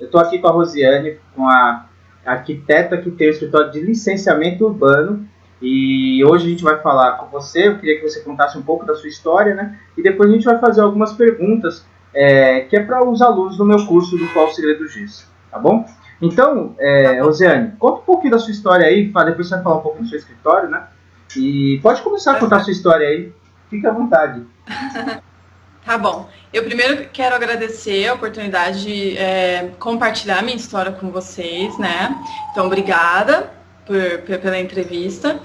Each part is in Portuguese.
estou aqui com a Rosiane, com a arquiteta que tem o escritório de licenciamento urbano, e hoje a gente vai falar com você. Eu queria que você contasse um pouco da sua história, né? E depois a gente vai fazer algumas perguntas, que é para os alunos do meu curso do Qual o Segredo do Giz, tá bom? Então, Rosiane, conta um pouquinho da sua história aí, depois você vai falar um pouco do seu escritório, né? E pode começar a contar a sua história aí, fique à vontade. Tá bom. Eu primeiro quero agradecer a oportunidade de compartilhar minha história com vocês, né? Então, obrigada pela entrevista.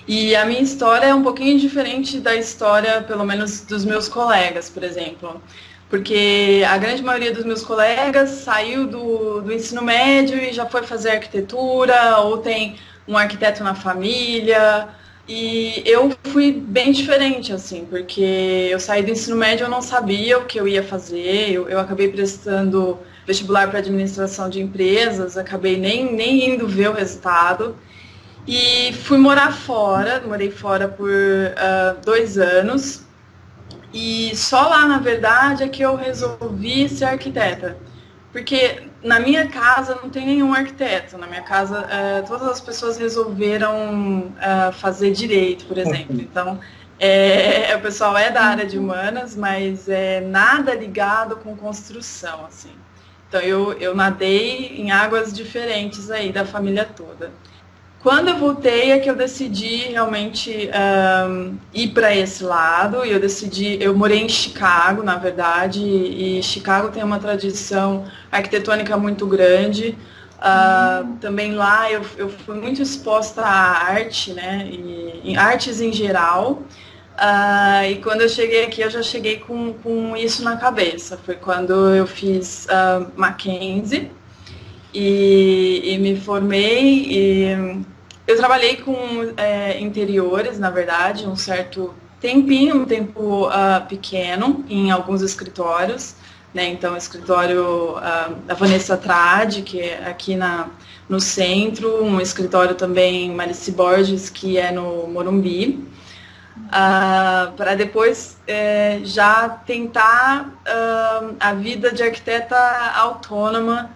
E a minha história é um pouquinho diferente da história, pelo menos, dos meus colegas, por exemplo. Porque a grande maioria dos meus colegas saiu do ensino médio e já foi fazer arquitetura, ou tem um arquiteto na família. E eu fui bem diferente, assim, porque eu saí do ensino médio, eu não sabia o que eu ia fazer, eu acabei prestando vestibular para administração de empresas, acabei nem indo ver o resultado, e fui morar fora, morei fora por 2 anos, e só lá, na verdade, é que eu resolvi ser arquiteta. Porque na minha casa não tem nenhum arquiteto. Na minha casa, todas as pessoas resolveram fazer direito, por exemplo. Então, o pessoal é da área de humanas, mas nada ligado com construção, assim. Então, eu nadei em águas diferentes aí da família toda. Quando eu voltei é que eu decidi realmente ir para esse lado. Eu morei em Chicago, na verdade, e Chicago tem uma tradição arquitetônica muito grande. Também lá eu fui muito exposta à arte, né, e em artes em geral. E quando eu cheguei aqui, eu já cheguei com isso na cabeça. Foi quando eu fiz Mackenzie e me formei. Eu trabalhei com interiores, na verdade, um certo tempinho, um tempo pequeno, em alguns escritórios, né? Então, o escritório da Vanessa Trade, que é aqui no centro, um escritório também Marici Borges, que é no Morumbi, para depois já tentar a vida de arquiteta autônoma.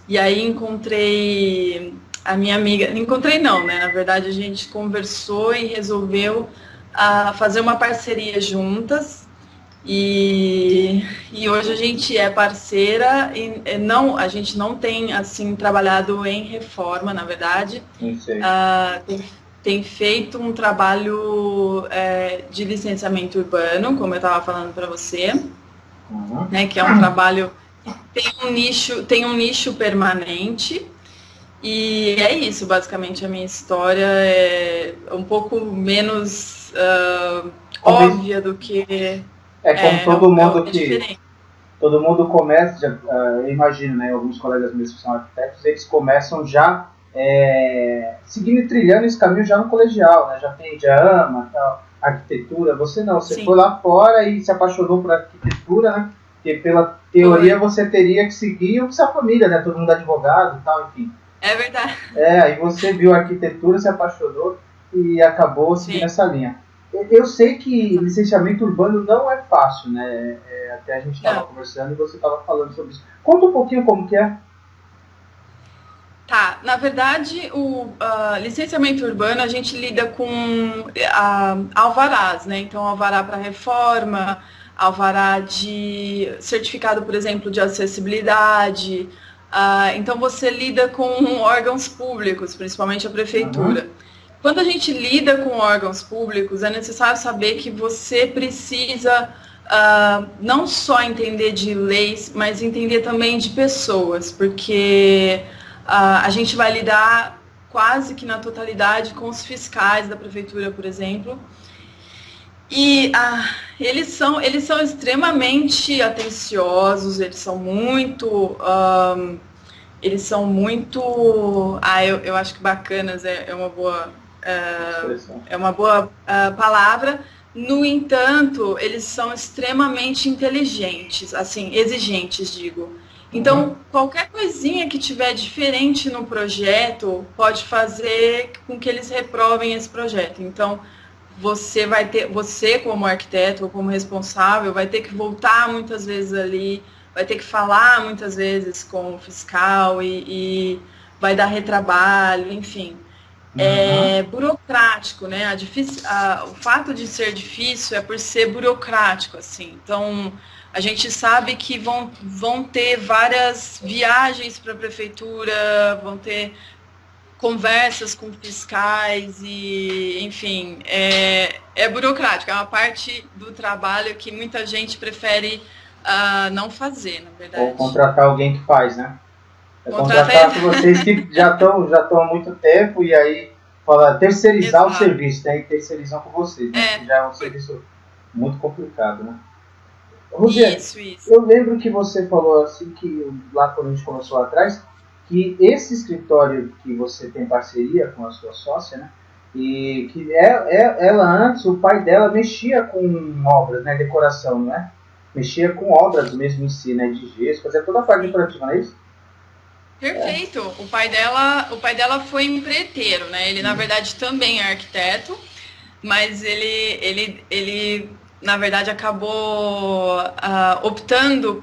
E aí encontrei a minha amiga, encontrei não, né? Na verdade a gente conversou e resolveu fazer uma parceria juntas. E hoje a gente é parceira e a gente não tem assim trabalhado em reforma, na verdade. Tem feito um trabalho de licenciamento urbano, como eu estava falando para você, né? Que é um trabalho tem um nicho permanente. E é isso, basicamente, a minha história é um pouco menos óbvia do que... como todo mundo que... Todo mundo começa, eu imagino, né, alguns colegas meus que são arquitetos, eles começam já seguindo e trilhando esse caminho já no colegial, né, já ama tal, arquitetura. Você não, você foi lá fora e se apaixonou por arquitetura, né, porque pela teoria você teria que seguir o que sua família, né, todo mundo advogado e tal, enfim. É verdade. Aí você viu a arquitetura, se apaixonou e acabou seguindo essa linha. Eu sei que licenciamento urbano não é fácil, né? Até a gente estava conversando e você estava falando sobre isso. Conta um pouquinho como que é. Tá, na verdade, o licenciamento urbano, a gente lida com alvarás, né? Então, alvará para reforma, alvará de certificado, por exemplo, de acessibilidade. Então, você lida com órgãos públicos, principalmente a prefeitura. Quando a gente lida com órgãos públicos, é necessário saber que você precisa não só entender de leis, mas entender também de pessoas, porque a gente vai lidar quase que na totalidade com os fiscais da prefeitura, por exemplo. E eles são extremamente atenciosos, eles são muito... eu acho que bacanas é uma boa palavra. No entanto, eles são extremamente inteligentes, assim, exigentes, digo. Então, qualquer coisinha que tiver diferente no projeto pode fazer com que eles reprovem esse projeto. Então, você como arquiteto ou como responsável vai ter que voltar muitas vezes ali vai ter que falar muitas vezes com o fiscal e vai dar retrabalho, enfim. É burocrático, né? O fato de ser difícil é por ser burocrático, assim. Então, a gente sabe que vão ter várias viagens para a prefeitura, vão ter conversas com fiscais e, enfim, é burocrático. É uma parte do trabalho que muita gente prefere não fazer, na verdade. Ou contratar alguém que faz, né? Contratar com vocês que já estão há muito tempo e aí fala terceirizar o serviço, né? E terceirizam com vocês, né? Que já é um serviço muito complicado, né? Rosiane, isso. Eu lembro que você falou assim que lá quando a gente começou lá atrás, que esse escritório que você tem parceria com a sua sócia, né? E que ela antes, o pai dela mexia com obras, né? Decoração, não é? Mexia com obras mesmo em si, né? De gesso, fazia toda a parte decorativa, não é isso? Perfeito. O pai dela foi empreiteiro, né? Ele, na verdade, também é arquiteto, mas ele na verdade, acabou optando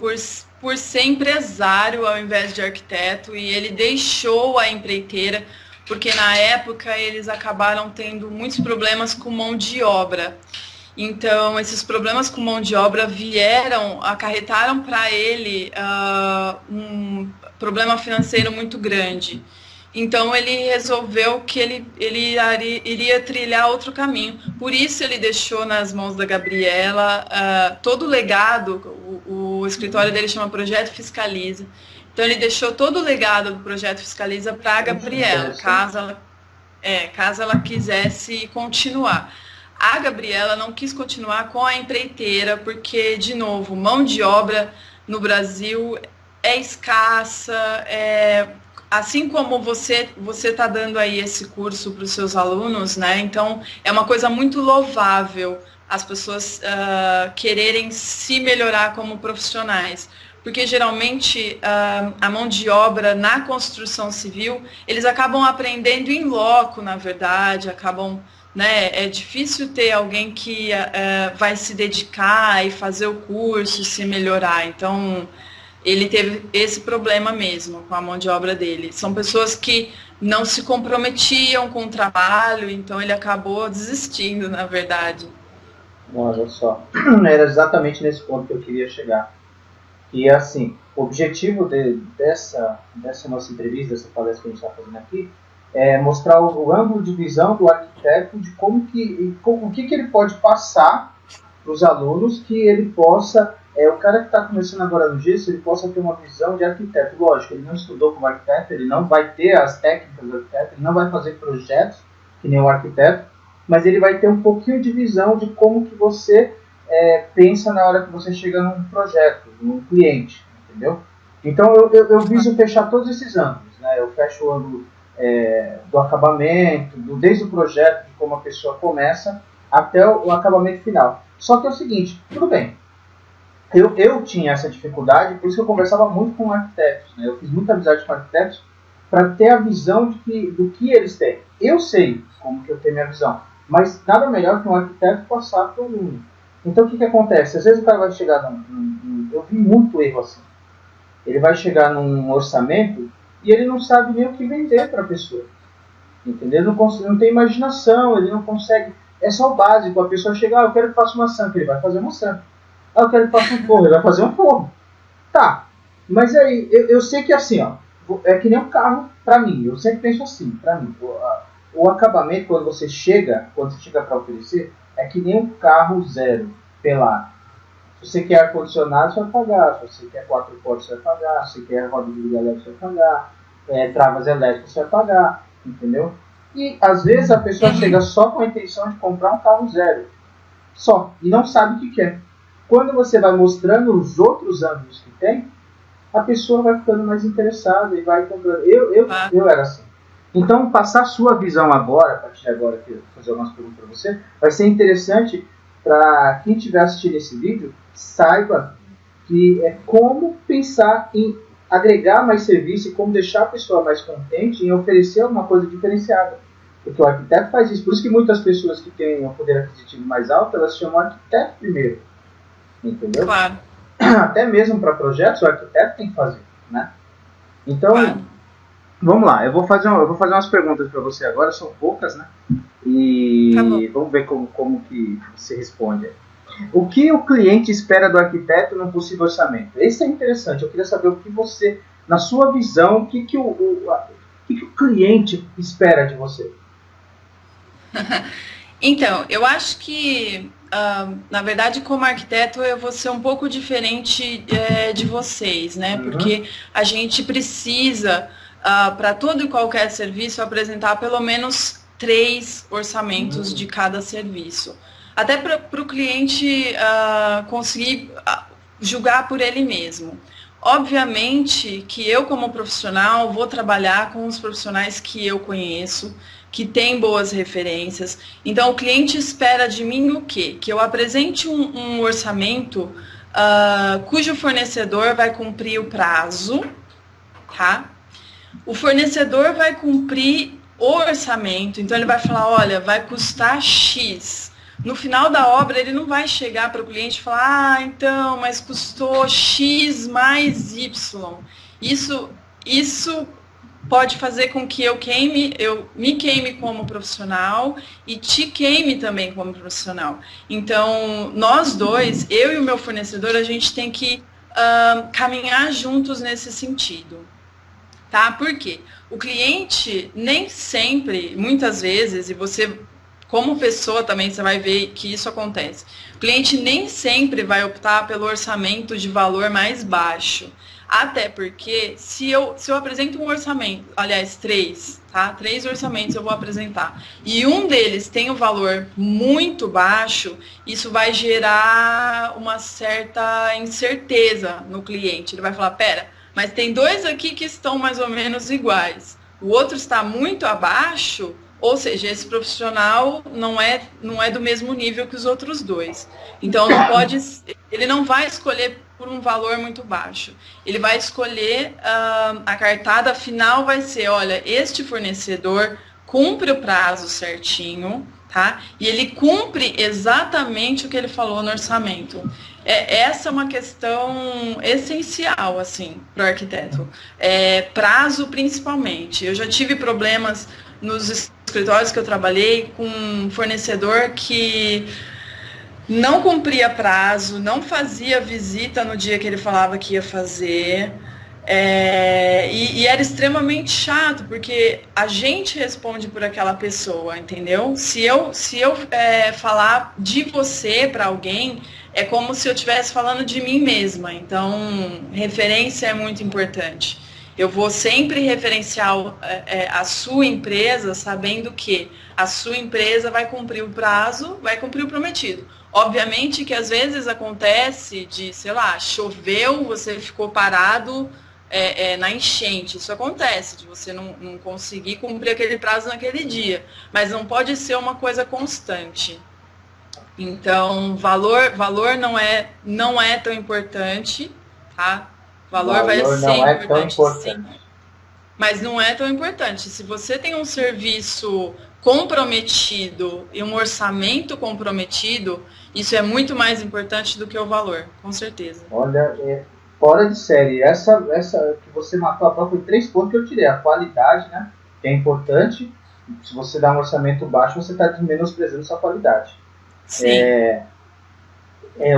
por ser empresário ao invés de arquiteto, e ele deixou a empreiteira, porque na época eles acabaram tendo muitos problemas com mão de obra. Então, esses problemas com mão de obra acarretaram para ele um problema financeiro muito grande. Então, ele resolveu que ele iria trilhar outro caminho. Por isso, ele deixou nas mãos da Gabriela todo o legado. O escritório dele chama Projeto Fiscaliza. Então, ele deixou todo o legado do Projeto Fiscaliza para a Gabriela, caso ela quisesse continuar. A Gabriela não quis continuar com a empreiteira, porque, de novo, mão de obra no Brasil é escassa, assim como você está dando aí esse curso para os seus alunos, né? Então, é uma coisa muito louvável as pessoas quererem se melhorar como profissionais. Porque, geralmente, a mão de obra na construção civil, eles acabam aprendendo em loco, na verdade, né? É difícil ter alguém que vai se dedicar e fazer o curso, se melhorar. Então, ele teve esse problema mesmo com a mão de obra dele. São pessoas que não se comprometiam com o trabalho, então ele acabou desistindo, na verdade. Olha só, era exatamente nesse ponto que eu queria chegar. E assim, o objetivo dessa nossa entrevista, dessa palestra que a gente está fazendo aqui, é mostrar o ângulo de visão do arquiteto de o que ele pode passar para os alunos, que ele possa, o cara que está começando agora no gesso, ele possa ter uma visão de arquiteto. Lógico, ele não estudou como arquiteto, ele não vai ter as técnicas do arquiteto, ele não vai fazer projetos que nem o arquiteto, mas ele vai ter um pouquinho de visão de como que você pensa na hora que você chega num projeto, num cliente, entendeu? Então eu viso fechar todos esses ângulos, né? Eu fecho o ângulo do acabamento, desde o projeto, de como a pessoa começa, até o acabamento final. Só que é o seguinte, tudo bem, eu tinha essa dificuldade, por isso que eu conversava muito com arquitetos, né? Eu fiz muita amizade com arquitetos para ter a visão do que eles têm. Eu sei como que eu tenho minha visão, mas nada melhor que um arquiteto passar para o aluno. Então o que acontece? Às vezes o cara vai chegar eu vi muito erro assim. Ele vai chegar num orçamento e ele não sabe nem o que vender para a pessoa. Entendeu? Ele não tem imaginação, ele não consegue. É só o básico. A pessoa chega, eu quero que faça uma sampa, ele vai fazer uma sampa. Eu quero que faça um forro, ele vai fazer um forro. Tá, mas aí, eu sei que assim, ó, é que nem um carro para mim. Eu sempre penso assim, para mim. O acabamento, quando você chega para oferecer, é que nem um carro zero, pelado. Se você quer ar-condicionado, você vai pagar. Se você quer 4 portas, você vai pagar. Se você quer roda de liga elétrica, você vai pagar. Travas elétricas, você vai pagar. Entendeu? E, às vezes, a pessoa chega só com a intenção de comprar um carro zero. Só. E não sabe o que quer. Quando você vai mostrando os outros ângulos que tem, a pessoa vai ficando mais interessada e vai comprando. Eu era assim. Então, passar a sua visão agora, a partir de agora, que eu vou fazer algumas perguntas para você, vai ser interessante para quem estiver assistindo esse vídeo, saiba que é como pensar em agregar mais serviço e como deixar a pessoa mais contente em oferecer alguma coisa diferenciada. Porque o arquiteto faz isso. Por isso que muitas pessoas que têm um poder aquisitivo mais alto, elas chamam o arquiteto primeiro. Entendeu? Claro. até mesmo para projetos, o arquiteto tem que fazer, né? Então, vamos lá, eu vou fazer umas perguntas para você agora, são poucas, né? E vamos ver como que você responde. O que o cliente espera do arquiteto num possível orçamento? Esse é interessante, eu queria saber o que você, na sua visão, o que o cliente espera de você? Então, eu acho que, na verdade, como arquiteto, eu vou ser um pouco diferente de vocês, né? Porque a gente precisa, para todo e qualquer serviço, apresentar pelo menos 3 orçamentos de cada serviço. Até para o cliente conseguir julgar por ele mesmo. Obviamente que eu, como profissional, vou trabalhar com os profissionais que eu conheço, que têm boas referências. Então, o cliente espera de mim o quê? Que eu apresente um orçamento cujo fornecedor vai cumprir o prazo, tá? O fornecedor vai cumprir o orçamento, então ele vai falar, olha, vai custar X. No final da obra, ele não vai chegar para o cliente e falar, então, mas custou X mais Y. Isso pode fazer com que eu me queime como profissional e te queime também como profissional. Então, nós dois, eu e o meu fornecedor, a gente tem que caminhar juntos nesse sentido. Tá? Por quê? O cliente nem sempre, muitas vezes, e você, como pessoa também, você vai ver que isso acontece. O cliente nem sempre vai optar pelo orçamento de valor mais baixo. Até porque, se eu apresento um orçamento, aliás, 3, tá? 3 orçamentos eu vou apresentar, e um deles tem um valor muito baixo, isso vai gerar uma certa incerteza no cliente. Ele vai falar, pera, mas tem 2 aqui que estão mais ou menos iguais. O outro está muito abaixo, ou seja, esse profissional não é do mesmo nível que os outros 2. Então, ele não vai escolher por um valor muito baixo. Ele vai escolher, a cartada final vai ser, olha, este fornecedor cumpre o prazo certinho, tá? E ele cumpre exatamente o que ele falou no orçamento. Essa é uma questão essencial, assim, para o arquiteto. Prazo, principalmente. Eu já tive problemas nos escritórios que eu trabalhei com um fornecedor que não cumpria prazo, não fazia visita no dia que ele falava que ia fazer. E era extremamente chato, porque a gente responde por aquela pessoa, entendeu? Se eu falar de você para alguém, é como se eu estivesse falando de mim mesma. Então, referência é muito importante. Eu vou sempre referenciar a sua empresa sabendo que a sua empresa vai cumprir o prazo, vai cumprir o prometido. Obviamente que às vezes acontece de, sei lá, choveu, você ficou parado na enchente. Isso acontece, de você não conseguir cumprir aquele prazo naquele dia. Mas não pode ser uma coisa constante. Então, valor não é tão importante, tá? Valor vai ser importante, sim, mas não é tão importante. Se você tem um serviço comprometido e um orçamento comprometido, isso é muito mais importante do que o valor, com certeza. Olha, fora de série, essa que você matou a pau foi 3 pontos que eu tirei. A qualidade, né, que é importante. Se você dá um orçamento baixo, você está menosprezando sua qualidade. Sim.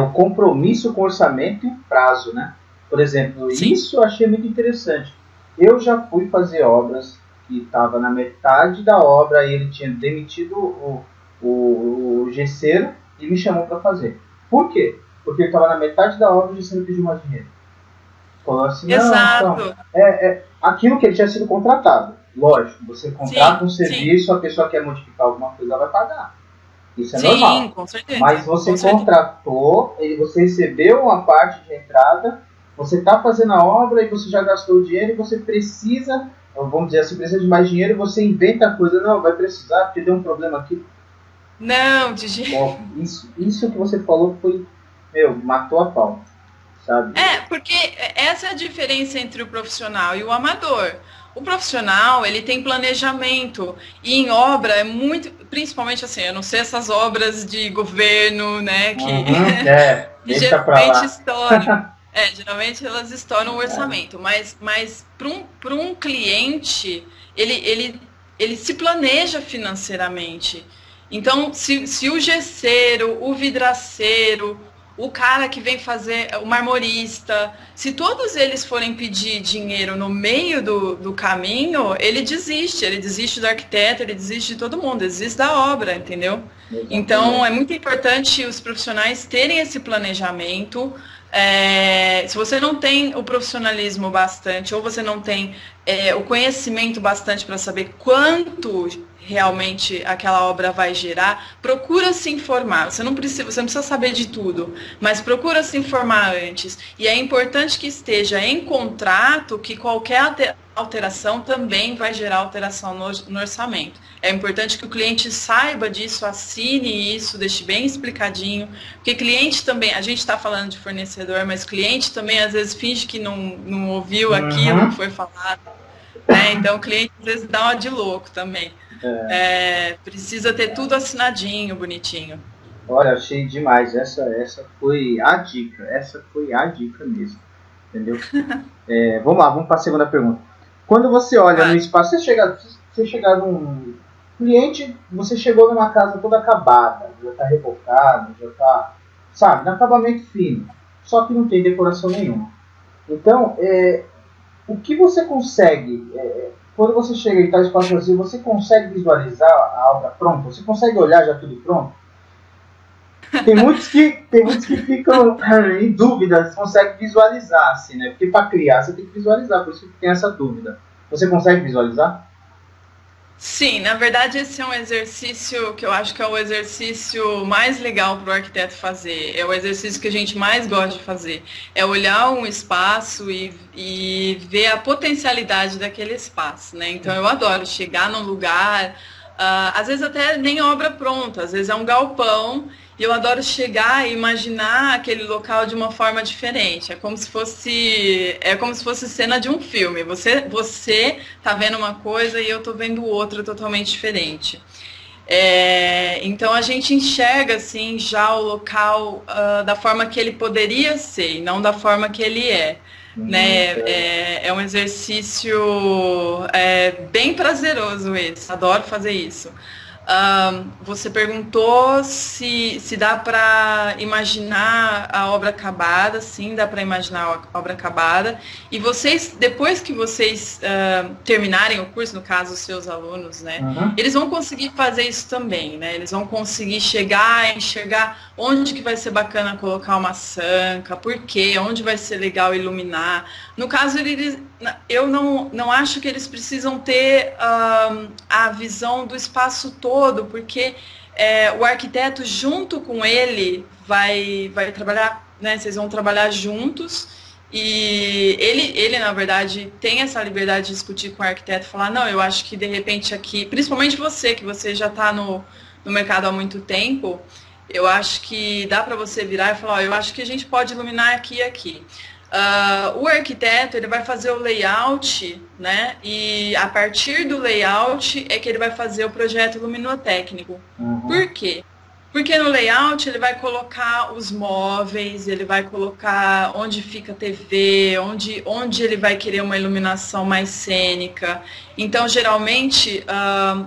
O compromisso com orçamento e prazo, né? Por exemplo, sim, isso eu achei muito interessante. Eu já fui fazer obras que estava na metade da obra e ele tinha demitido o gesseiro e me chamou para fazer. Por quê? Porque ele estava na metade da obra e o gesseiro pediu mais dinheiro. Falou assim, exato. Não, aquilo que ele tinha sido contratado. Lógico, você contrata um serviço, sim, a pessoa quer modificar alguma coisa, ela vai pagar. Isso é normal. Sim, com certeza. Mas você contratou, você recebeu uma parte de entrada, você está fazendo a obra e você já gastou o dinheiro e você precisa, vamos dizer assim, precisa de mais dinheiro, você inventa a coisa, não, vai precisar, porque deu um problema aqui. Não, de jeito. Bom, isso que você falou foi, matou a pau, sabe? Porque essa é a diferença entre o profissional e o amador. O profissional, ele tem planejamento, e em obra é muito, principalmente assim, eu não sei essas obras de governo, né, que geralmente estouram. Geralmente elas estouram o orçamento, mas para um cliente, ele se planeja financeiramente. Então, se o gesseiro, o vidraceiro, o cara que vem fazer, o marmorista, se todos eles forem pedir dinheiro no meio do caminho, ele desiste do arquiteto, ele desiste de todo mundo, ele desiste da obra, entendeu? Então, é muito importante os profissionais terem esse planejamento. Se você não tem o profissionalismo bastante, ou você não tem o conhecimento bastante para saber quanto realmente aquela obra vai gerar, procura se informar. Você não precisa saber de tudo, mas procura se informar antes. E é importante que esteja em contrato que qualquer alteração também vai gerar alteração no orçamento. É importante que o cliente saiba disso, assine isso, deixe bem explicadinho, porque cliente também, a gente está falando de fornecedor, mas cliente também às vezes finge que não ouviu aquilo que foi falado, né? Então o cliente às vezes dá uma de louco também. Precisa ter tudo assinadinho, bonitinho. Olha, achei demais, essa foi a dica, mesmo, entendeu? Vamos lá, vamos para a segunda pergunta. Quando você olha no espaço, você chega num cliente, você chegou numa casa toda acabada, já está rebocada, já está, sabe, no acabamento fino, só que não tem decoração nenhuma. Então, o que você consegue, quando você chega e está no espaço vazio, você consegue visualizar a obra pronta? Você consegue olhar já tudo pronto? Tem muitos que ficam em dúvida se consegue visualizar, assim, né? Porque para criar você tem que visualizar, por isso que tem essa dúvida. Você consegue visualizar? Sim, na verdade esse é um exercício que eu acho que é o exercício mais legal para o arquiteto fazer. É o exercício que a gente mais gosta de fazer. É olhar um espaço e ver a potencialidade daquele espaço, né? Então eu adoro chegar num lugar, às vezes até nem obra pronta, às vezes é um galpão, e eu adoro chegar e imaginar aquele local de uma forma diferente. É como se fosse cena de um filme. Você tá vendo uma coisa e eu tô vendo outra totalmente diferente. Então a gente enxerga assim já o local da forma que ele poderia ser, e não da forma que ele é. Né? É um exercício bem prazeroso esse, adoro fazer isso. Você perguntou se dá para imaginar a obra acabada. Sim, dá para imaginar a obra acabada. E vocês, depois que vocês terminarem o curso, no caso os seus alunos, né, eles vão conseguir fazer isso também, né? Eles vão conseguir chegar e enxergar onde que vai ser bacana colocar uma sanca, por quê, onde vai ser legal iluminar. No caso, eu não acho que eles precisam ter a visão do espaço todo, porque o arquiteto, junto com ele, vai trabalhar, né? Vocês vão trabalhar juntos, e ele, na verdade, tem essa liberdade de discutir com o arquiteto, falar, não, eu acho que, de repente, aqui, principalmente você, que você já está no mercado há muito tempo, eu acho que dá para você virar e falar, eu acho que a gente pode iluminar aqui e aqui. O arquiteto, ele vai fazer o layout, né? E a partir do layout é que ele vai fazer o projeto luminotécnico. Por quê? Porque no layout ele vai colocar os móveis, ele vai colocar onde fica a TV, onde ele vai querer uma iluminação mais cênica. Então, geralmente,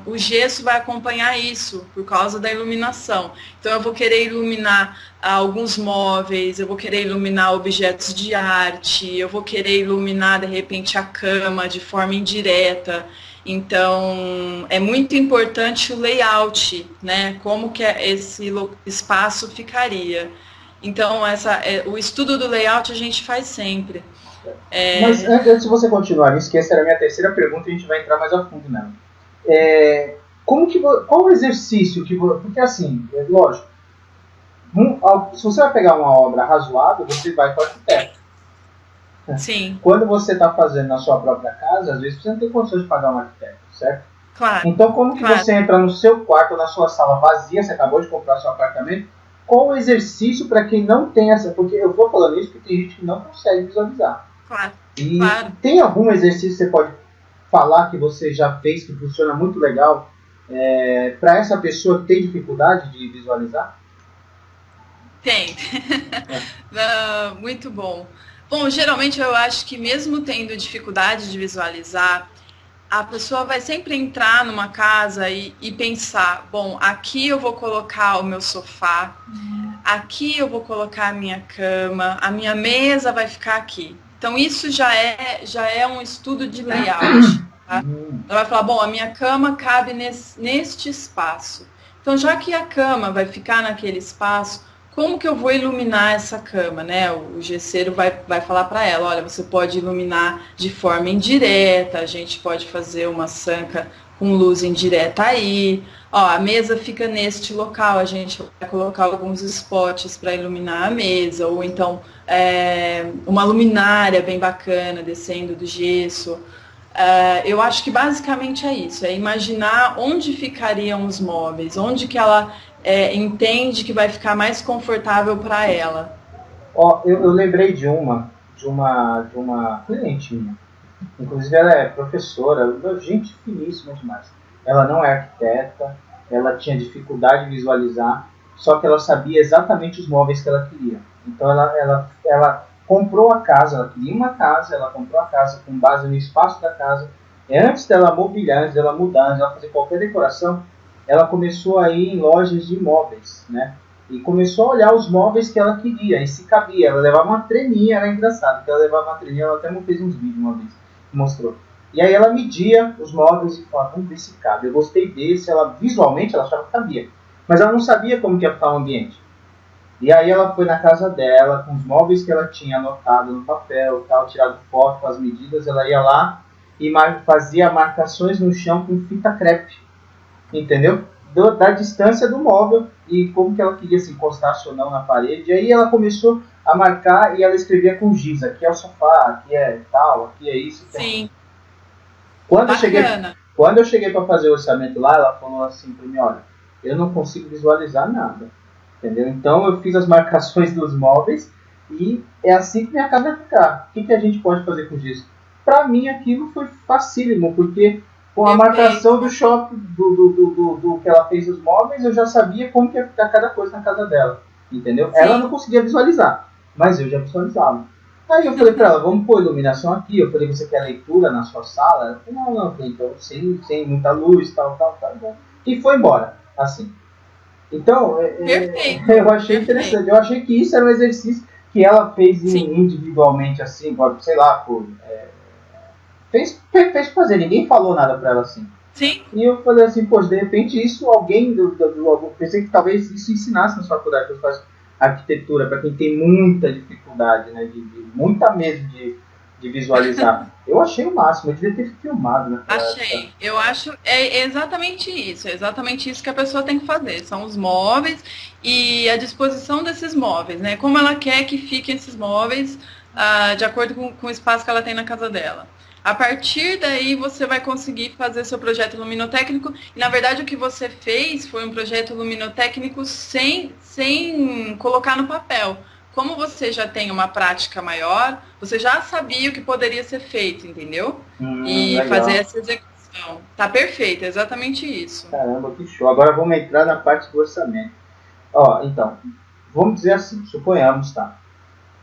o gesso vai acompanhar isso, por causa da iluminação. Então, eu vou querer iluminar alguns móveis, eu vou querer iluminar objetos de arte, eu vou querer iluminar, de repente, a cama de forma indireta. Então, é muito importante o layout, né? Como que esse espaço ficaria. Então, o estudo do layout a gente faz sempre. Mas antes de você continuar nisso, que essa era a minha terceira pergunta, a gente vai entrar mais a fundo nela. Qual o exercício que... Porque assim, lógico, se você vai pegar uma obra razoável, você vai para o arquiteto. Sim. Quando você está fazendo na sua própria casa, às vezes você não tem condições de pagar um arquiteto, certo? Claro. Então, como que você entra no seu quarto, na sua sala vazia, você acabou de comprar seu apartamento, qual o exercício para quem não tem essa... Porque eu vou falando isso porque tem gente que não consegue visualizar. Claro. E tem algum exercício que você pode falar que você já fez, que funciona muito legal, para essa pessoa que tem dificuldade de visualizar? Tem. Muito bom. Bom, geralmente eu acho que mesmo tendo dificuldade de visualizar, a pessoa vai sempre entrar numa casa e pensar, bom, aqui eu vou colocar o meu sofá, aqui eu vou colocar a minha cama, a minha mesa vai ficar aqui. Então isso já é um estudo de layout. Tá? Ela vai falar, bom, a minha cama cabe neste espaço. Então já que a cama vai ficar naquele espaço, como que eu vou iluminar essa cama, né? O gesseiro vai falar para ela, olha, você pode iluminar de forma indireta, a gente pode fazer uma sanca com luz indireta aí. Ó, a mesa fica neste local, a gente vai colocar alguns spots para iluminar a mesa, ou então uma luminária bem bacana descendo do gesso. Eu acho que basicamente é isso, é imaginar onde ficariam os móveis, onde que ela entende que vai ficar mais confortável para ela. Ó, eu lembrei de uma cliente minha. Inclusive ela é professora, gente finíssima demais. Ela não é arquiteta, ela tinha dificuldade de visualizar, só que ela sabia exatamente os móveis que ela queria. Então ela comprou a casa, ela queria uma casa, ela comprou a casa com base no espaço da casa. E antes dela mobiliar, antes dela mudar, antes dela fazer qualquer decoração, ela começou a ir em lojas de imóveis, né? E começou a olhar os móveis que ela queria, e se cabia. Ela levava uma treninha, era engraçado, porque ela levava uma treninha, ela até fez uns vídeos uma vez, mostrou. E aí ela media os móveis e falava, vamos ver se cabe. Eu gostei desse, ela visualmente ela achava que cabia. Mas ela não sabia como que ia ficar o ambiente. E aí ela foi na casa dela, com os móveis que ela tinha anotado no papel, tal, tirado foto com as medidas, ela ia lá e fazia marcações no chão com fita crepe. Entendeu? Da distância do móvel e como que ela queria se encostasse ou não na parede. E aí ela começou a marcar e ela escrevia com giz. Aqui é o sofá, aqui é tal, aqui é isso. Sim. Quando eu cheguei para fazer o orçamento lá, ela falou assim para mim, olha, eu não consigo visualizar nada. Entendeu? Então eu fiz as marcações dos móveis e é assim que minha casa vai ficar. O que a gente pode fazer com giz? Para mim aquilo foi facílimo, porque com a marcação do shopping, do que ela fez os móveis, eu já sabia como que ia ficar cada coisa na casa dela. Entendeu? Sim. Ela não conseguia visualizar, mas eu já visualizava. Aí eu falei pra ela, vamos pôr iluminação aqui. Eu falei, você quer leitura na sua sala? Ela falou, não, então sem muita luz, tal. E foi embora, assim. Então, eu achei interessante. Eu achei que isso era um exercício que ela fez individualmente, assim, sei lá, fez fazer, ninguém falou nada pra ela assim. Sim. E eu falei assim, poxa, de repente isso alguém eu pensei que talvez isso ensinasse na sua faculdade, que faz arquitetura, para quem tem muita dificuldade, né, muita medo de visualizar. Eu achei o máximo, eu devia ter filmado, né? Achei. Eu acho é exatamente isso que a pessoa tem que fazer. São os móveis e a disposição desses móveis, né? Como ela quer que fiquem esses móveis de acordo com o espaço que ela tem na casa dela. A partir daí você vai conseguir fazer seu projeto luminotécnico. E na verdade o que você fez foi um projeto luminotécnico sem colocar no papel. Como você já tem uma prática maior, você já sabia o que poderia ser feito, entendeu? E legal. fazer essa execução. Tá perfeito, é exatamente isso. Caramba, que show. Agora vamos entrar na parte do orçamento. Ó, então, vamos dizer assim, suponhamos, tá?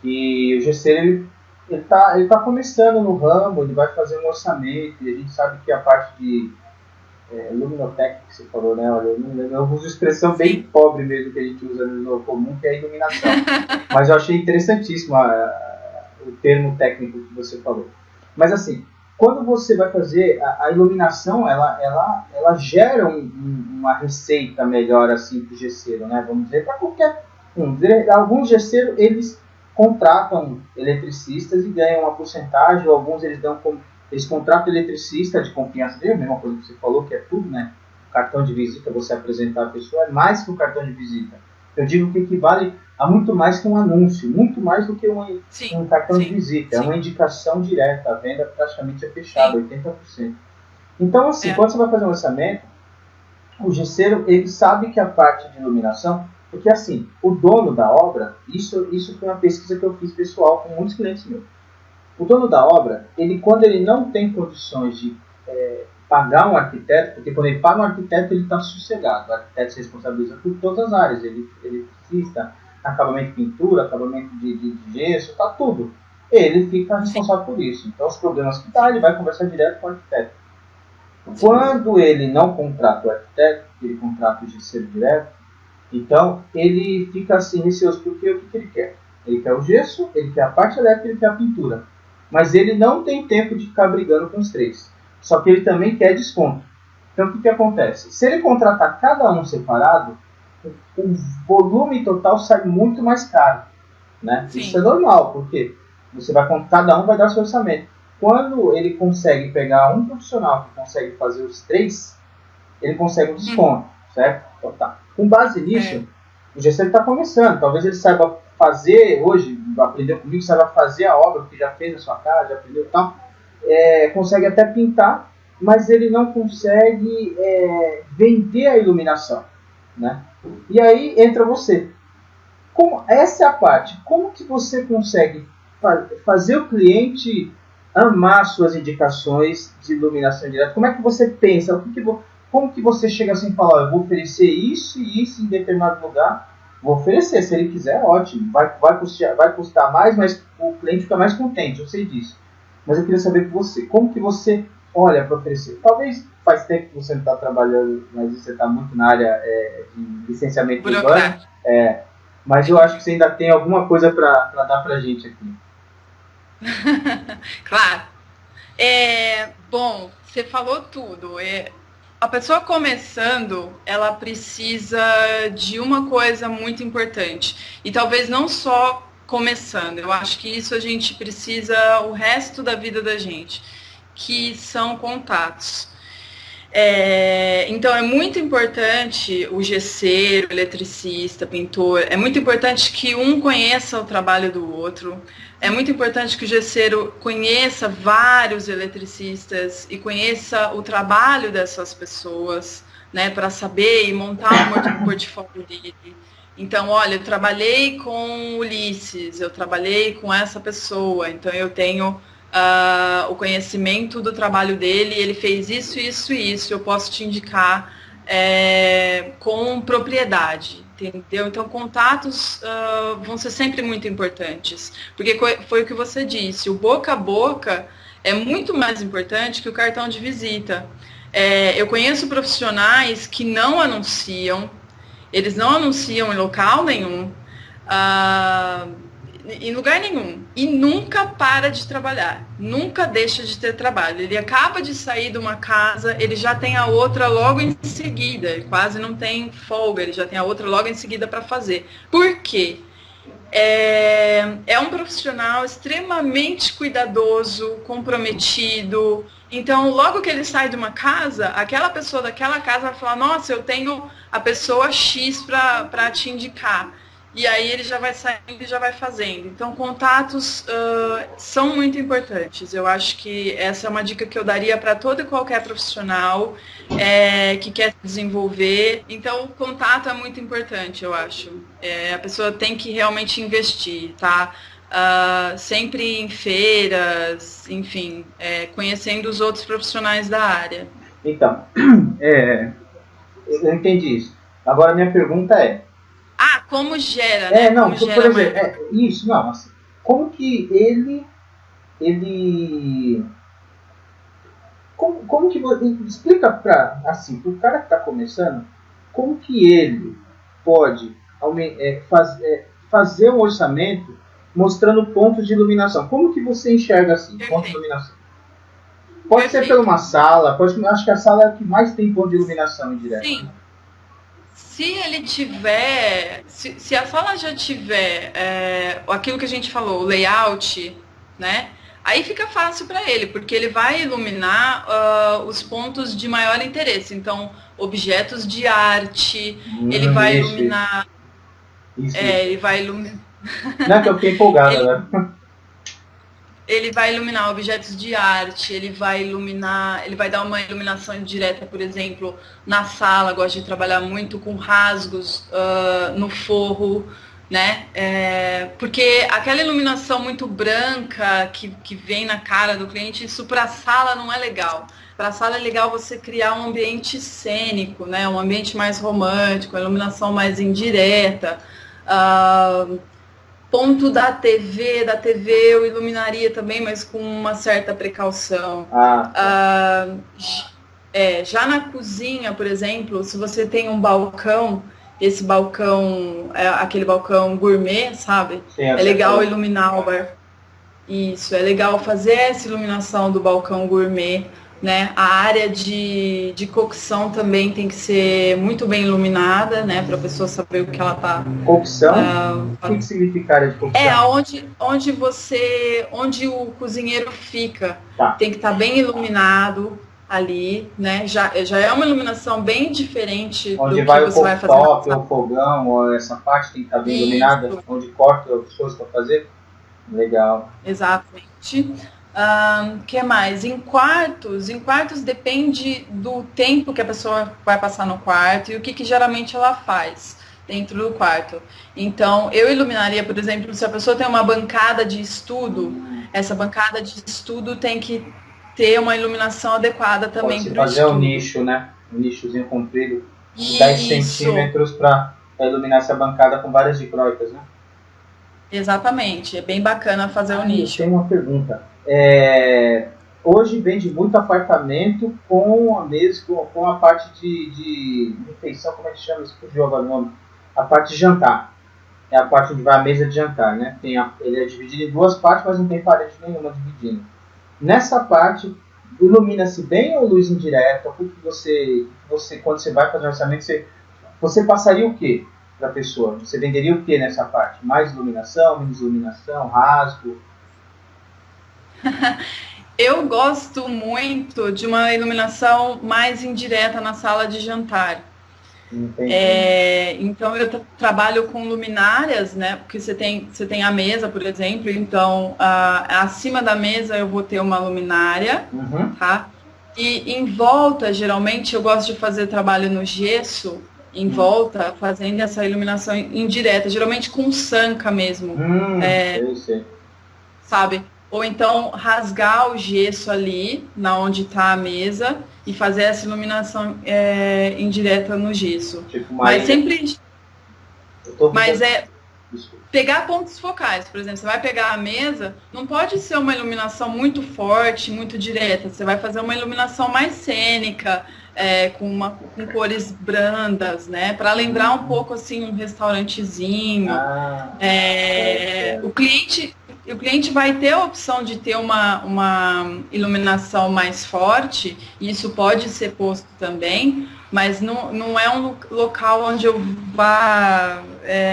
Que o gesseiro ele tá começando no ramo, ele vai fazer um orçamento, e a gente sabe que a parte de luminotécnica que você falou, né? Olha, eu uso expressão bem pobre mesmo que a gente usa no comum, que é a iluminação. Mas eu achei interessantíssimo o termo técnico que você falou. Mas assim, quando você vai fazer a iluminação, ela gera uma receita melhor assim para o gesseiro, né? Vamos dizer, para qualquer um. Alguns gesseiros, eles contratam eletricistas e ganham uma porcentagem, ou alguns eles contratam eletricista de confiança dele, a mesma coisa que você falou, que é tudo, né? Cartão de visita, você apresentar a pessoa, é mais que um cartão de visita. Eu digo que equivale a muito mais que um anúncio, muito mais do que um cartão de visita. É uma indicação direta, a venda praticamente é fechada, 80%. Então, assim, quando você vai fazer um orçamento, o gesseiro, ele sabe que a parte de iluminação, porque assim, o dono da obra, isso foi uma pesquisa que eu fiz pessoal com muitos clientes meus. O dono da obra, quando ele não tem condições de pagar um arquiteto, porque quando ele paga um arquiteto, ele está sossegado. O arquiteto se responsabiliza por todas as áreas. Ele precisa acabamento de pintura, acabamento de gesso, tá tudo. ele fica responsável por isso. Então, os problemas que tá, ele vai conversar direto com o arquiteto. Quando ele não contrata o arquiteto, ele contrata o gesseiro direto, então ele fica assim receoso, porque o que ele quer? Ele quer o gesso, ele quer a parte elétrica, ele quer a pintura. Mas ele não tem tempo de ficar brigando com os três. Só que ele também quer desconto. Então o que acontece? Se ele contratar cada um separado, o volume total sai muito mais caro. Né? Isso é normal, porque cada um vai dar seu orçamento. Quando ele consegue pegar um profissional que consegue fazer os três, ele consegue um desconto, certo? Então, tá. Com base nisso, o gesseiro está começando. Talvez ele saiba fazer, hoje, aprendeu comigo, saiba fazer a obra, porque já fez na sua casa, já aprendeu e tal. Consegue até pintar, mas ele não consegue vender a iluminação. Né? E aí entra você. Essa é a parte. Como que você consegue fazer o cliente amar suas indicações de iluminação direta? Como é que você pensa? Como que você chega assim e fala, eu vou oferecer isso e isso em determinado lugar? Vou oferecer, se ele quiser, ótimo. Vai custar mais, mas o cliente fica mais contente, eu sei disso. Mas eu queria saber com você, como que você olha para oferecer? Talvez faz tempo que você não está trabalhando, mas você está muito na área de licenciamento urbano. Mas eu acho que você ainda tem alguma coisa para dar para a gente aqui. Claro. Bom, você falou tudo. A pessoa começando, ela precisa de uma coisa muito importante. E talvez não só começando, eu acho que isso a gente precisa o resto da vida da gente, que são contatos. Então é muito importante o gesseiro, o eletricista, pintor, é muito importante que um conheça o trabalho do outro, é muito importante que o gesseiro conheça vários eletricistas e conheça o trabalho dessas pessoas, né, para saber e montar um portfólio dele. Então, olha, eu trabalhei com Ulisses, eu trabalhei com essa pessoa, então eu tenho o conhecimento do trabalho dele, ele fez isso, isso e isso, eu posso te indicar com propriedade, entendeu? Então, contatos vão ser sempre muito importantes, porque foi o que você disse, o boca a boca é muito mais importante que o cartão de visita. Eu conheço profissionais que não anunciam, eles não anunciam em local nenhum, em lugar nenhum, e nunca para de trabalhar, nunca deixa de ter trabalho. Ele acaba de sair de uma casa, ele já tem a outra logo em seguida, ele quase não tem folga, ele já tem a outra logo em seguida para fazer. Por quê? É um profissional extremamente cuidadoso, comprometido. Então, logo que ele sai de uma casa, aquela pessoa daquela casa vai falar, nossa, eu tenho a pessoa X para te indicar. E aí ele já vai saindo e já vai fazendo. Então, contatos são muito importantes. Eu acho que essa é uma dica que eu daria para todo e qualquer profissional que quer desenvolver. Então, o contato é muito importante, eu acho. A pessoa tem que realmente investir, tá? Sempre em feiras, enfim, conhecendo os outros profissionais da área. Então, eu entendi isso. Agora, minha pergunta é... como gera, né? Não, como por exemplo, isso, não, assim, como que ele como que explica para assim, pro cara que está começando, como que ele pode fazer um orçamento mostrando pontos de iluminação? Como que você enxerga assim, pontos de iluminação? Pode ser por uma sala, acho que a sala é o que mais tem ponto de iluminação indireto. Sim. Né? Se ele tiver, se a sala já tiver aquilo que a gente falou, o layout, né? Aí fica fácil para ele, porque ele vai iluminar os pontos de maior interesse. Então, objetos de arte, ele vai iluminar. Isso. Ele vai iluminar. Não, que eu fiquei empolgada, né? Ele vai iluminar objetos de arte, ele vai dar uma iluminação direta, por exemplo, na sala, gosta de trabalhar muito com rasgos no forro, né? Porque aquela iluminação muito branca que vem na cara do cliente, isso para a sala não é legal. Para a sala é legal você criar um ambiente cênico, né? Um ambiente mais romântico, a iluminação mais indireta. Ponto da TV eu iluminaria também, mas com uma certa precaução. Já na cozinha, por exemplo, se você tem um balcão, esse balcão é aquele balcão gourmet, sabe? Sim, é legal iluminar o bar. Isso, é legal fazer essa iluminação do balcão gourmet, né? A área de cocção também tem que ser muito bem iluminada, né? Para a pessoa saber o que ela está. Cocção? O que significa área de cocção? Onde o cozinheiro fica. Tá. Tem que estar bem iluminado ali, né? Já é uma iluminação bem diferente onde do vai que você vai fazer. Onde vai o fogão, ou essa parte tem que estar bem iluminada, onde corta as pessoas para fazer. Legal. Exatamente. Que mais? Em quartos depende do tempo que a pessoa vai passar no quarto e o que geralmente ela faz dentro do quarto. Então, eu iluminaria, por exemplo, se a pessoa tem uma bancada de estudo, essa bancada de estudo tem que ter uma iluminação adequada também para o estudo. Fazer um nicho, né? Um nichozinho comprido de 10 centímetros para iluminar essa bancada com várias dicróicas, né? Exatamente, é bem bacana fazer o nicho. Tem uma pergunta. Hoje vende muito apartamento com a parte de refeição, como é que chama isso? Fugiu agora o nome. A parte de jantar. É a parte onde vai a mesa de jantar, né? Ele é dividido em duas partes, mas não tem parede nenhuma dividindo. Nessa parte, ilumina-se bem ou luz indireta? O que você, quando você vai fazer um orçamento, você passaria o quê para a pessoa? Você venderia o quê nessa parte? Mais iluminação, menos iluminação, rasgo? Eu gosto muito de uma iluminação mais indireta na sala de jantar. Então eu trabalho com luminárias, né? Porque você tem a mesa, por exemplo, então acima da mesa eu vou ter uma luminária, tá? E em volta, geralmente, eu gosto de fazer trabalho no gesso, em volta, fazendo essa iluminação indireta, geralmente com sanca mesmo. Sei. Sabe? Ou então rasgar o gesso ali, na onde está a mesa, e fazer essa iluminação indireta no gesso. Tipo mas sempre. Mas pegar pontos focais, por exemplo, você vai pegar a mesa, não pode ser uma iluminação muito forte, muito direta. Você vai fazer uma iluminação mais cênica, com cores brandas, né? Para lembrar um pouco assim um restaurantezinho. O cliente vai ter a opção de ter uma iluminação mais forte, e isso pode ser posto também, mas não é um local onde eu vá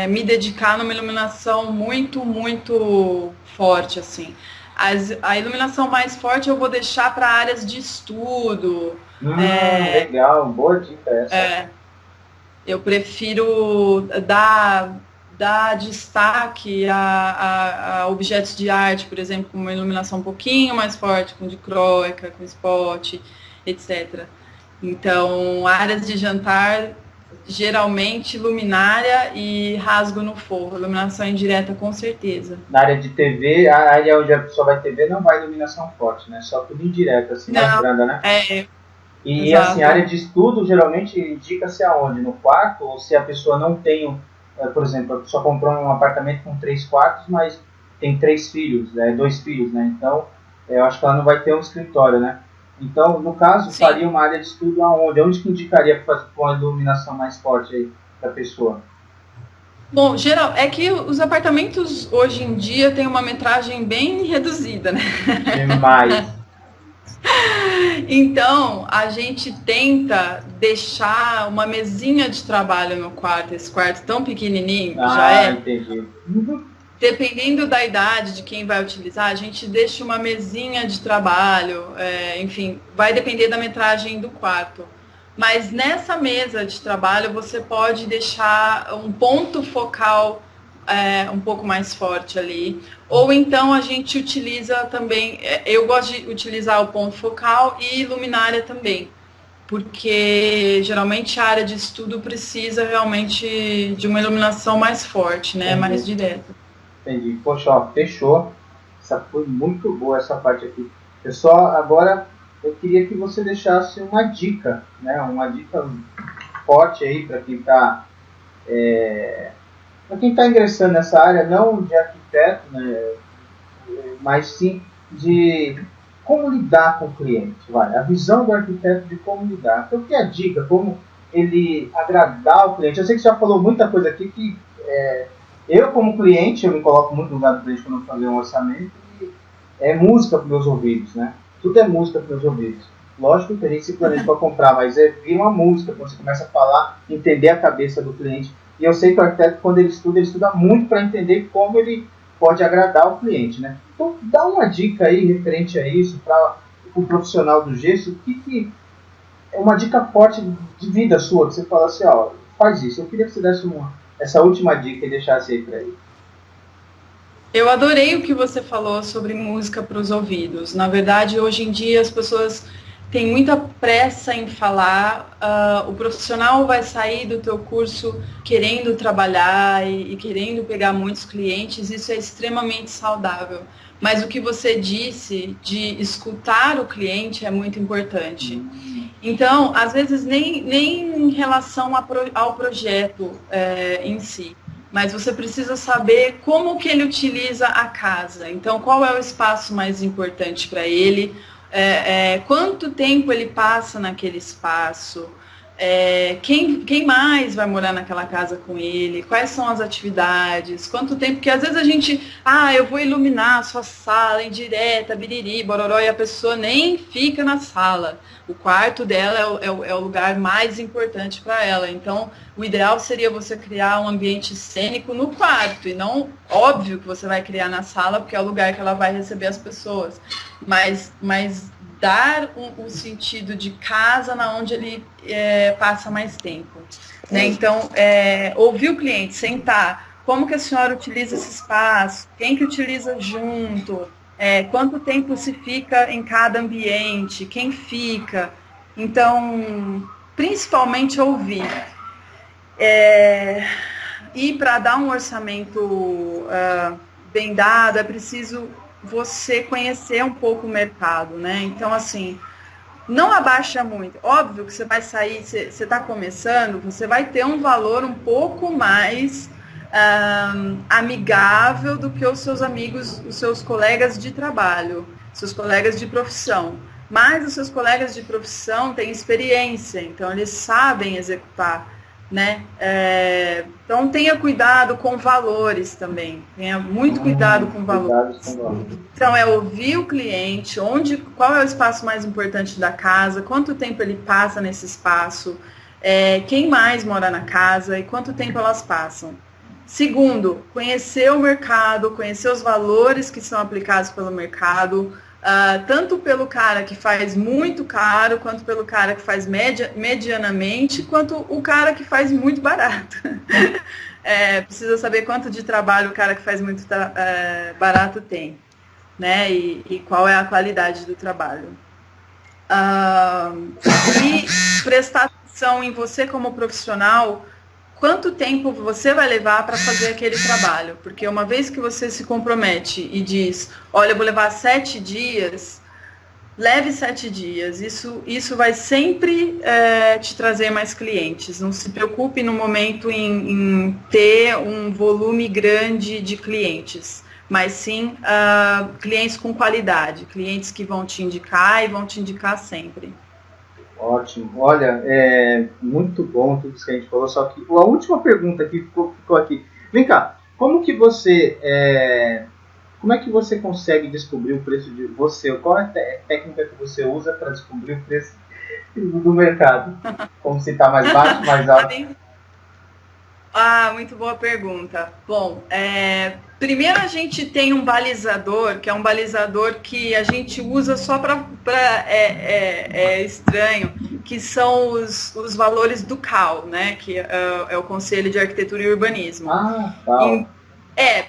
me dedicar numa iluminação muito, muito forte, assim. A iluminação mais forte eu vou deixar para áreas de estudo. Legal, boa dica essa. Eu prefiro dar destaque a objetos de arte, por exemplo, com uma iluminação um pouquinho mais forte, com dicróica, com spot, etc. Então, áreas de jantar, geralmente luminária e rasgo no forro, iluminação indireta com certeza. Na área de TV, a área onde a pessoa vai TV não vai iluminação forte, né? Só tudo indireta, assim, mais branda, né? E exato. assim, a área de estudo geralmente indica-se aonde? No quarto? Ou se a pessoa não tem, por exemplo, a pessoa comprou um apartamento com 3 quartos, mas tem 3 filhos, 2 filhos, né? Então, eu acho que ela não vai ter um escritório, né? Então, no caso, Sim. faria uma área de estudo aonde? Onde que indicaria para fazer uma iluminação mais forte aí para a pessoa? Bom, é que os apartamentos hoje em dia têm uma metragem bem reduzida, né? Demais. Então, a gente tenta deixar uma mesinha de trabalho no quarto, esse quarto tão pequenininho que já é. Entendi. Dependendo da idade de quem vai utilizar, a gente deixa uma mesinha de trabalho, enfim, vai depender da metragem do quarto. Mas nessa mesa de trabalho você pode deixar um ponto focal um pouco mais forte ali. Ou então a gente utiliza também, eu gosto de utilizar o ponto focal e luminária também, porque geralmente a área de estudo precisa realmente de uma iluminação mais forte, né, mais direta. Entendi. Poxa, ó, fechou. Essa foi muito boa essa parte aqui. Agora eu queria que você deixasse uma dica, né? Uma dica forte aí para quem está para quem está ingressando nessa área, não de arquiteto, né, mas sim de como lidar com o cliente, vai, a visão do arquiteto de como lidar. Então, que é a dica, como ele agradar o cliente? Eu sei que você já falou muita coisa aqui que eu, como cliente, eu me coloco muito no lugar do cliente quando eu fazer um orçamento, e é música para meus ouvidos, né? Tudo é música para meus ouvidos. Lógico que a gente se planeja para comprar, mas vira uma música, quando você começa a falar, entender a cabeça do cliente. E eu sei que o arquiteto, quando ele estuda muito para entender como ele pode agradar o cliente, né? Então, dá uma dica aí referente a isso para o profissional do gesso, o que é uma dica forte de vida sua, que você fala assim, ó, faz isso. Eu queria que você desse essa última dica e deixasse aí para ele. Eu adorei o que você falou sobre música para os ouvidos. Na verdade, hoje em dia as pessoas têm muita pressa em falar. O profissional vai sair do teu curso querendo trabalhar e querendo pegar muitos clientes. Isso é extremamente saudável. Mas o que você disse de escutar o cliente é muito importante. Então, às vezes, nem em relação ao projeto em si. Mas você precisa saber como que ele utiliza a casa. Então, qual é o espaço mais importante para ele? Quanto tempo ele passa naquele espaço? Quem mais vai morar naquela casa com ele? Quais são as atividades? Quanto tempo? Porque às vezes a gente, eu vou iluminar a sua sala indireta, biriri, bororó, e a pessoa nem fica na sala. O quarto dela é o lugar mais importante para ela. Então, o ideal seria você criar um ambiente cênico no quarto, e não, óbvio que você vai criar na sala, porque é o lugar que ela vai receber as pessoas. Mas dar um sentido de casa na onde ele passa mais tempo. Né? Então, ouvir o cliente, sentar, como que a senhora utiliza esse espaço, quem que utiliza junto, quanto tempo se fica em cada ambiente, quem fica. Então, principalmente ouvir. E para dar um orçamento bem dado, é preciso você conhecer um pouco o mercado, né? Então, assim, não abaixa muito. Óbvio que você vai sair, você está começando, você vai ter um valor um pouco mais amigável do que os seus amigos, os seus colegas de trabalho, seus colegas de profissão. Mas os seus colegas de profissão têm experiência, então eles sabem executar. Né? Então tenha cuidado com valores também, tenha muito cuidado com valores. Então ouvir o cliente, qual é o espaço mais importante da casa, quanto tempo ele passa nesse espaço, quem mais mora na casa e quanto tempo elas passam. Segundo, conhecer o mercado, conhecer os valores que são aplicados pelo mercado, tanto pelo cara que faz muito caro, quanto pelo cara que faz medianamente, quanto o cara que faz muito barato. Precisa saber quanto de trabalho o cara que faz muito barato tem, né? E qual é a qualidade do trabalho. E prestar atenção em você como profissional, quanto tempo você vai levar para fazer aquele trabalho? Porque uma vez que você se compromete e diz, olha, eu vou levar 7 dias, leve 7 dias. Isso vai sempre te trazer mais clientes. Não se preocupe no momento em ter um volume grande de clientes, mas sim clientes com qualidade, clientes que vão te indicar e vão te indicar sempre. Ótimo. Olha, muito bom tudo isso que a gente falou, só que a última pergunta que ficou aqui. Vem cá, como é que você consegue descobrir o preço de você? Qual é a técnica que você usa para descobrir o preço do mercado? Como se está mais baixo, mais alto? Muito boa pergunta. Bom, primeiro a gente tem um balizador, que é um balizador que a gente usa só estranho, que são os valores do CAL, né? Que é o Conselho de Arquitetura e Urbanismo. CAL.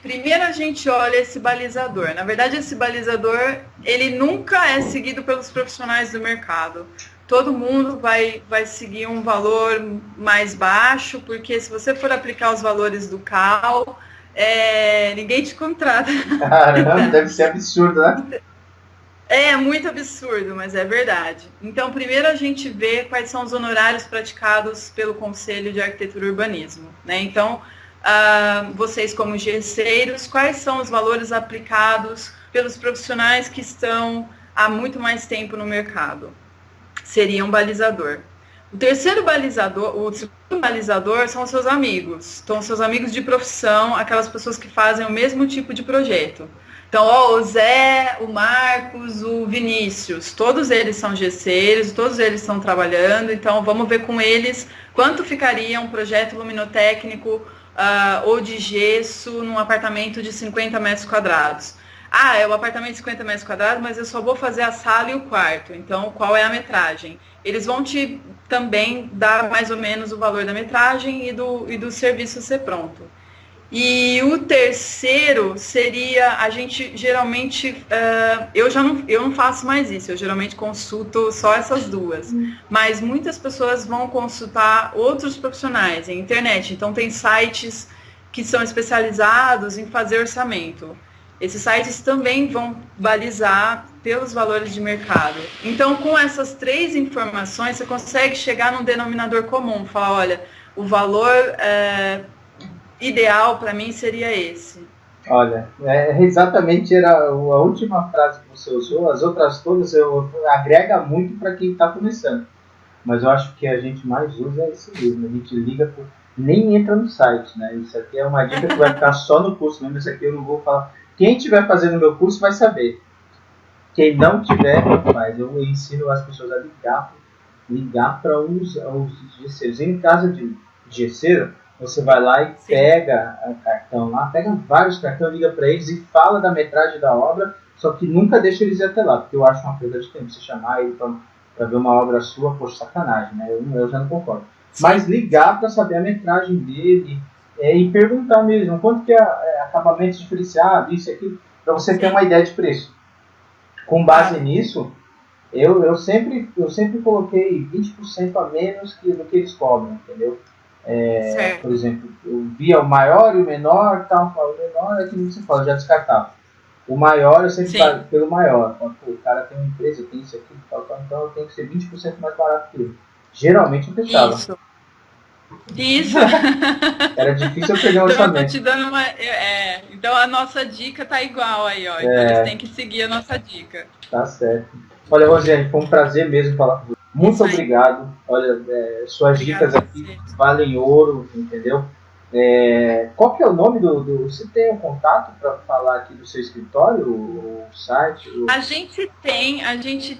Primeiro a gente olha esse balizador. Na verdade, esse balizador, ele nunca é seguido pelos profissionais do mercado. Todo mundo vai seguir um valor mais baixo, porque se você for aplicar os valores do CAL, ninguém te contrata. Caramba, deve ser absurdo, né? É muito absurdo, mas é verdade. Então, primeiro a gente vê quais são os honorários praticados pelo Conselho de Arquitetura e Urbanismo, né? Então, vocês como gesseiros, quais são os valores aplicados pelos profissionais que estão há muito mais tempo no mercado. Seria um balizador. O terceiro balizador, o segundo balizador são os seus amigos. Então, seus amigos de profissão, aquelas pessoas que fazem o mesmo tipo de projeto. Então, o Zé, o Marcos, o Vinícius, todos eles são gesseiros, todos eles estão trabalhando. Então, vamos ver com eles quanto ficaria um projeto luminotécnico ou de gesso num apartamento de 50 metros quadrados. É um apartamento de 50 metros quadrados, mas eu só vou fazer a sala e o quarto. Então, qual é a metragem? Eles vão te também dar mais ou menos o valor da metragem e do serviço ser pronto. E o terceiro seria, a gente geralmente, eu não faço mais isso, eu geralmente consulto só essas duas. Mas muitas pessoas vão consultar outros profissionais em internet. Então, tem sites que são especializados em fazer orçamento. Esses sites também vão balizar pelos valores de mercado. Então, com essas três informações, você consegue chegar num denominador comum. Falar, olha, o valor ideal para mim seria esse. Olha, exatamente era a última frase que você usou. As outras todas agrega muito para quem está começando. Mas eu acho que a gente mais usa é esse mesmo. A gente liga, nem entra no site, né? Isso aqui é uma dica que vai ficar só no curso mesmo. Isso aqui eu não vou falar. Quem estiver fazendo o meu curso vai saber. Quem não tiver, faz. Eu ensino as pessoas a ligar para os gesseiros. Em casa de gesseiro, você vai lá e pega o cartão lá, pega vários cartões, liga para eles e fala da metragem da obra, só que nunca deixa eles ir até lá, porque eu acho uma perda de tempo você chamar ele para ver uma obra sua, poxa, sacanagem, né? Eu já não concordo. Sim. Mas ligar para saber a metragem dele e perguntar mesmo quanto que é acabamento diferenciado, isso e aquilo, para você ter uma ideia de preço. Com base nisso, eu sempre coloquei 20% a menos do que eles cobram, entendeu? Por exemplo, eu via o maior e o menor, tal, o menor é que você fala, já descartava. O maior eu sempre falo pelo maior. Pô, o cara tem uma empresa, tem isso aqui, tal, então eu tenho que ser 20% mais barato que ele. Geralmente eu fechava. Isso. Era difícil eu pegar o orçamento. Então, eu tô te dando então a nossa dica tá igual aí, ó. Então eles têm que seguir a nossa dica. Tá certo. Olha, Rosiane, foi um prazer mesmo falar com você. Muito obrigado. Olha, suas dicas aqui valem ouro, entendeu? Qual que é o nome você tem um contato para falar aqui do seu escritório, o site? A gente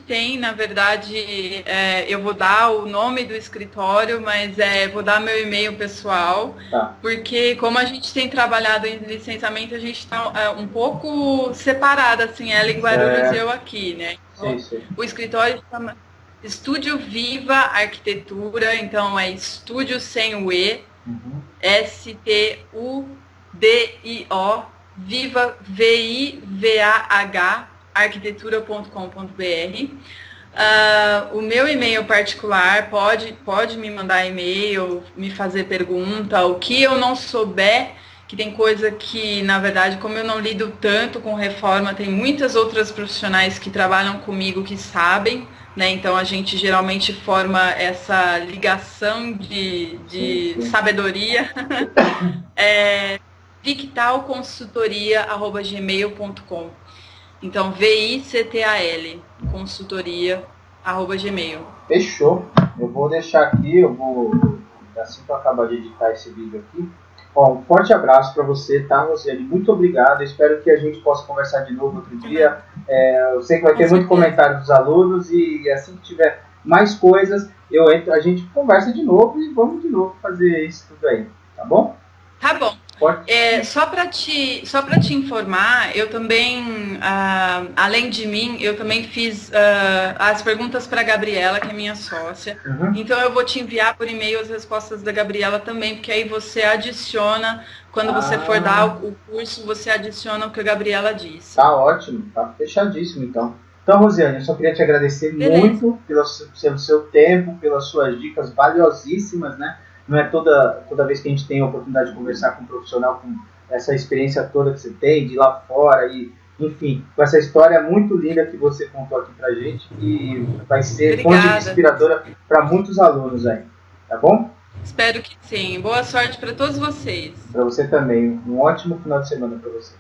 tem, na verdade, eu vou dar o nome do escritório, mas vou dar meu e-mail pessoal, porque como a gente tem trabalhado em licenciamento, a gente está um pouco separada, assim, ela em Guarulhos e eu aqui, né? Então, sim. O escritório chama Estúdio Viva Arquitetura, então é estúdio sem o E, STUDIO, Viva, VIVAH, arquitetura.com.br. O meu e-mail particular, pode me mandar e-mail, me fazer pergunta, o que eu não souber, que tem coisa que, na verdade, como eu não lido tanto com reforma, tem muitas outras profissionais que trabalham comigo que sabem, né? Então a gente geralmente forma essa ligação de sabedoria. victalconsultoria@gmail.com. Então VICTAL consultoria@gmail. Fechou. Eu vou deixar aqui, assim que eu acabar de editar esse vídeo aqui. Um forte abraço para você, tá, Rosiane? Muito obrigado. Espero que a gente possa conversar de novo outro dia. Eu sei que vai ter muito comentário dos alunos e assim que tiver mais coisas, a gente conversa de novo e vamos de novo fazer isso tudo aí, tá bom? Tá bom. Só para te informar, eu também, além de mim, eu também fiz as perguntas para a Gabriela, que é minha sócia. Então eu vou te enviar por e-mail as respostas da Gabriela também, porque aí você adiciona, quando você for dar o curso, você adiciona o que a Gabriela disse. Tá ótimo, tá fechadíssimo então. Então, Rosiane, eu só queria te agradecer muito pelo seu tempo, pelas suas dicas valiosíssimas, né? Não é toda vez que a gente tem a oportunidade de conversar com um profissional com essa experiência toda que você tem, de ir lá fora, e, enfim, com essa história muito linda que você contou aqui pra gente, e vai ser fonte inspiradora para muitos alunos aí, tá bom? Espero que sim. Boa sorte para todos vocês. Para você também. Um ótimo final de semana para você.